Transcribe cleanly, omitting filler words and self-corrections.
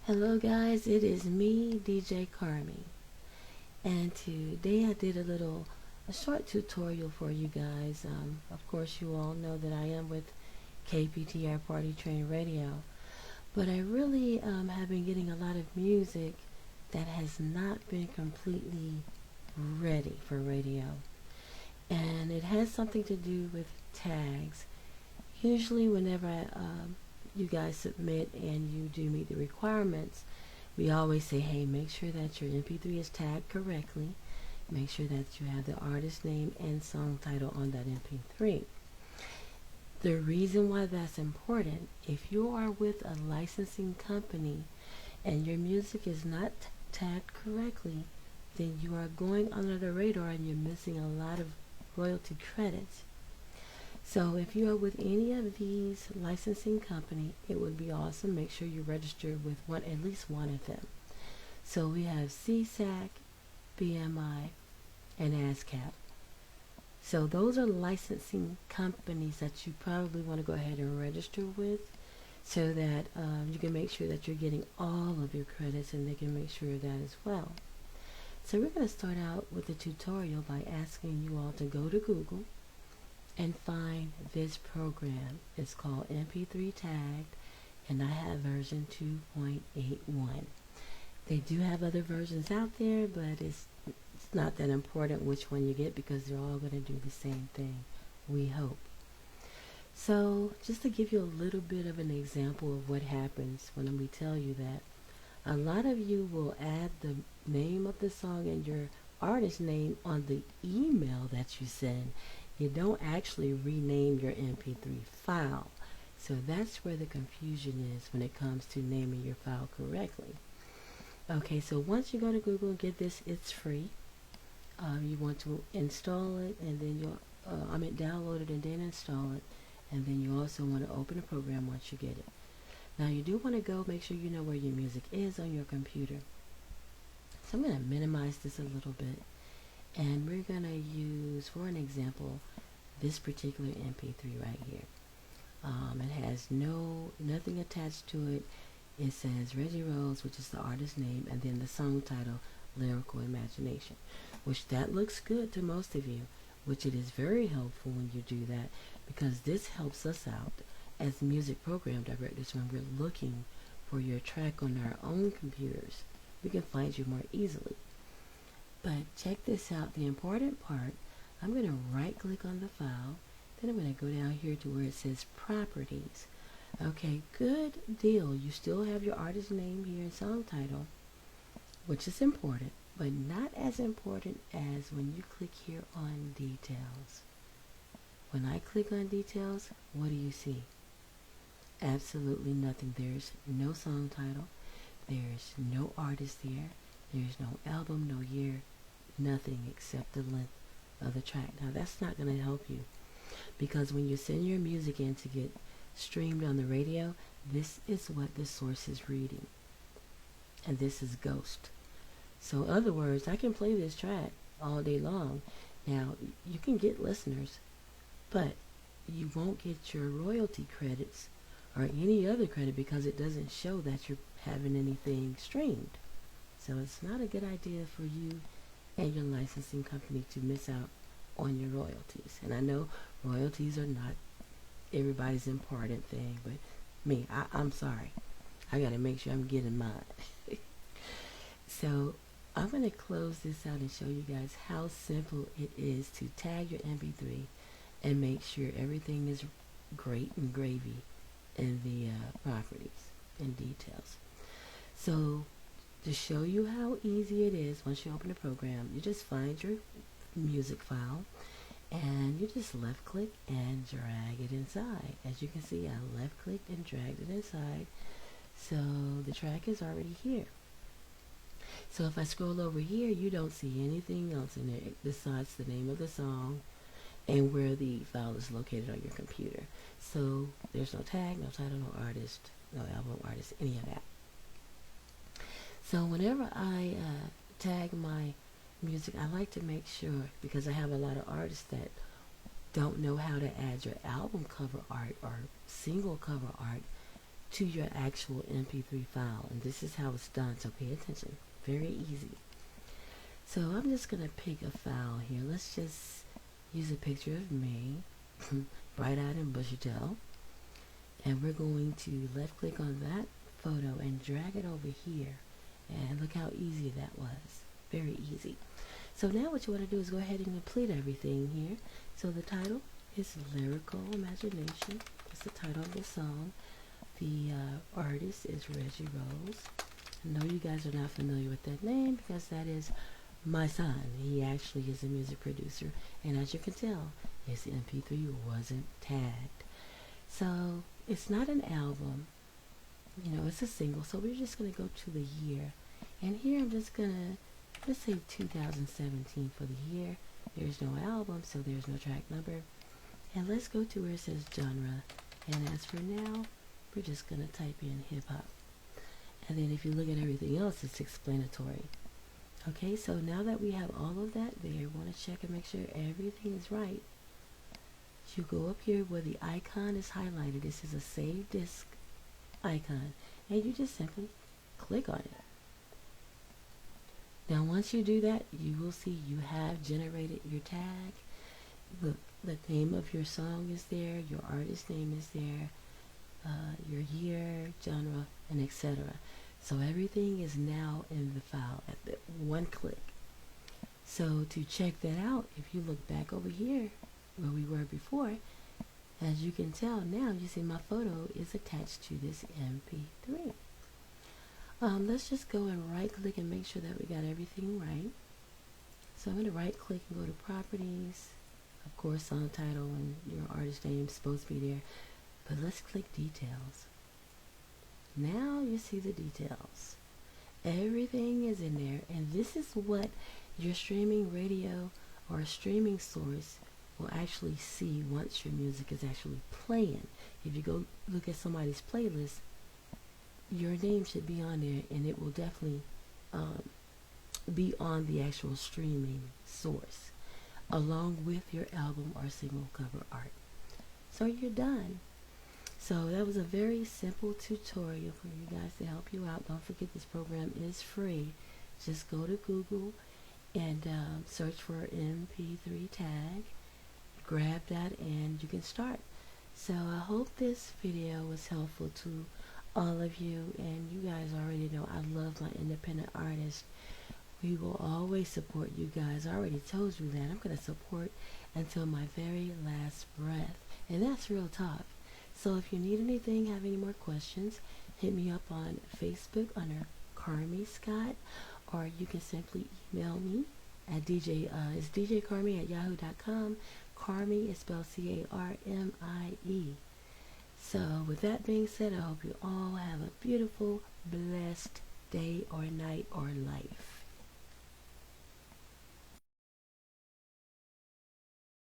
Hello guys, it is me, DJ Carmi, and today I did a short tutorial for you guys. Of course, you all know that I am with KPTR Party Train Radio, but I really have been getting a lot of music that has not been completely ready for radio, and it has something to do with tags. Usually, whenever you guys submit and you do meet the requirements, we always say, hey, make sure that your MP3 is tagged correctly. Make sure that you have the artist name and song title on that MP3. The reason why that's important, if you are with a licensing company and your music is not tagged correctly, then you are going under the radar and you're missing a lot of royalty credits. So if you are with any of these licensing company, it would be awesome. Make sure you register with at least one of them. So we have CSAC, BMI, and ASCAP. So those are licensing companies that you probably want to go ahead and register with, so that you can make sure that you're getting all of your credits, and they can make sure of that as well. So we're going to start out with the tutorial by asking you all to go to Google and find this program. It's called MP3 Tagged, and I have version 2.81. They do have other versions out there, but it's not that important which one you get, because they're all going to do the same thing, we hope. So just to give you a little bit of an example of what happens when we tell you that, a lot of you will add the name of the song and your artist name on the email that you send. You don't actually rename your MP3 file. So that's where the confusion is when it comes to naming your file correctly. Okay, so once you go to Google and get this, it's free. You want to install it, and then download it and then install it. And then you also want to open the program once you get it. Now you do want to make sure you know where your music is on your computer. So I'm going to minimize this a little bit. And we're going to use, for an example, this particular MP3 right here. It has nothing attached to it. It says Reggie Rose, which is the artist name, and then the song title, Lyrical Imagination, which that looks good to most of you, which it is very helpful when you do that, because this helps us out as music program directors when we're looking for your track on our own computers. We can find you more easily. But check this out, the important part. I'm going to right click on the file, then I'm going to go down here to where it says properties. Okay, good deal. You still have your artist name here and song title, which is important, but not as important as when you click here on details. When I click on details, what do you see? Absolutely nothing. There's no song title, there's no artist there, there's no album, no year, nothing except the length of the track. Now that's not going to help you, because when you send your music in to get streamed on the radio, this is what the source is reading, and this is ghost. So in other words, I can play this track all day long. Now you can get listeners, but you won't get your royalty credits or any other credit, because it doesn't show that you're having anything streamed. So it's not a good idea for you and your licensing company to miss out on your royalties. And I know royalties are not everybody's important thing, but me, I'm sorry. I got to make sure I'm getting mine. So I'm going to close this out and show you guys how simple it is to tag your MP3 and make sure everything is great and gravy in the properties and details. So to show you how easy it is, once you open the program, you just find your music file and you just left click and drag it inside. As you can see, I left clicked and dragged it inside, so the track is already here. So if I scroll over here, you don't see anything else in there besides the name of the song and where the file is located on your computer. So there's no tag, no title, no artist, no album artist, any of that. So whenever I tag my music, I like to make sure, because I have a lot of artists that don't know how to add your album cover art or single cover art to your actual MP3 file. And this is how it's done, so pay attention. Very easy. So I'm just going to pick a file here. Let's just use a picture of me, bright-eyed and bushy-tailed. And we're going to left click on that photo and drag it over here. And look how easy that was. Very easy. So now what you want to do is go ahead and complete everything here. So the title is Lyrical Imagination. That's the title of the song. The artist is Reggie Rose. I know you guys are not familiar with that name because that is my son. He actually is a music producer. And as you can tell, his MP3 wasn't tagged. So it's not an album. You know, it's a single. So we're just going to go to the year. And here I'm just going to, let's say 2017 for the year. There's no album, so there's no track number. And let's go to where it says genre. And as for now, we're just going to type in hip hop. And then if you look at everything else, it's explanatory. Okay, so now that we have all of that there, want to check and make sure everything is right. You go up here where the icon is highlighted. This is a save disk icon. And you just simply click on it. Now once you do that, you will see you have generated your tag. The name of your song is there, your artist name is there, your year, genre, and etc. So everything is now in the file at the one click. So to check that out, if you look back over here where we were before, as you can tell now, you see my photo is attached to this MP3. Let's just go and right click and make sure that we got everything right. So I'm going to right click and go to properties. Of course, song title and your artist name is supposed to be there. But let's click details. Now you see the details. Everything is in there. And this is what your streaming radio or streaming source will actually see once your music is actually playing. If you go look at somebody's playlist, your name should be on there, and it will definitely be on the actual streaming source along with your album or single cover art. So you're done. So that was a very simple tutorial for you guys to help you out. Don't forget this program is free. Just go to Google and search for MP3 tag. Grab that and you can start. So I hope this video was helpful to all of you, and you guys already know I love my independent artists. We will always support you guys. I already told you that. I'm going to support until my very last breath, and that's real talk. So if you need anything, have any more questions, hit me up on Facebook under Carmi Scott, or you can simply email me at it's djcarmi@yahoo.com. Carmi is spelled C-A-R-M-I-E. So with that being said, I hope you all have a beautiful, blessed day or night or life.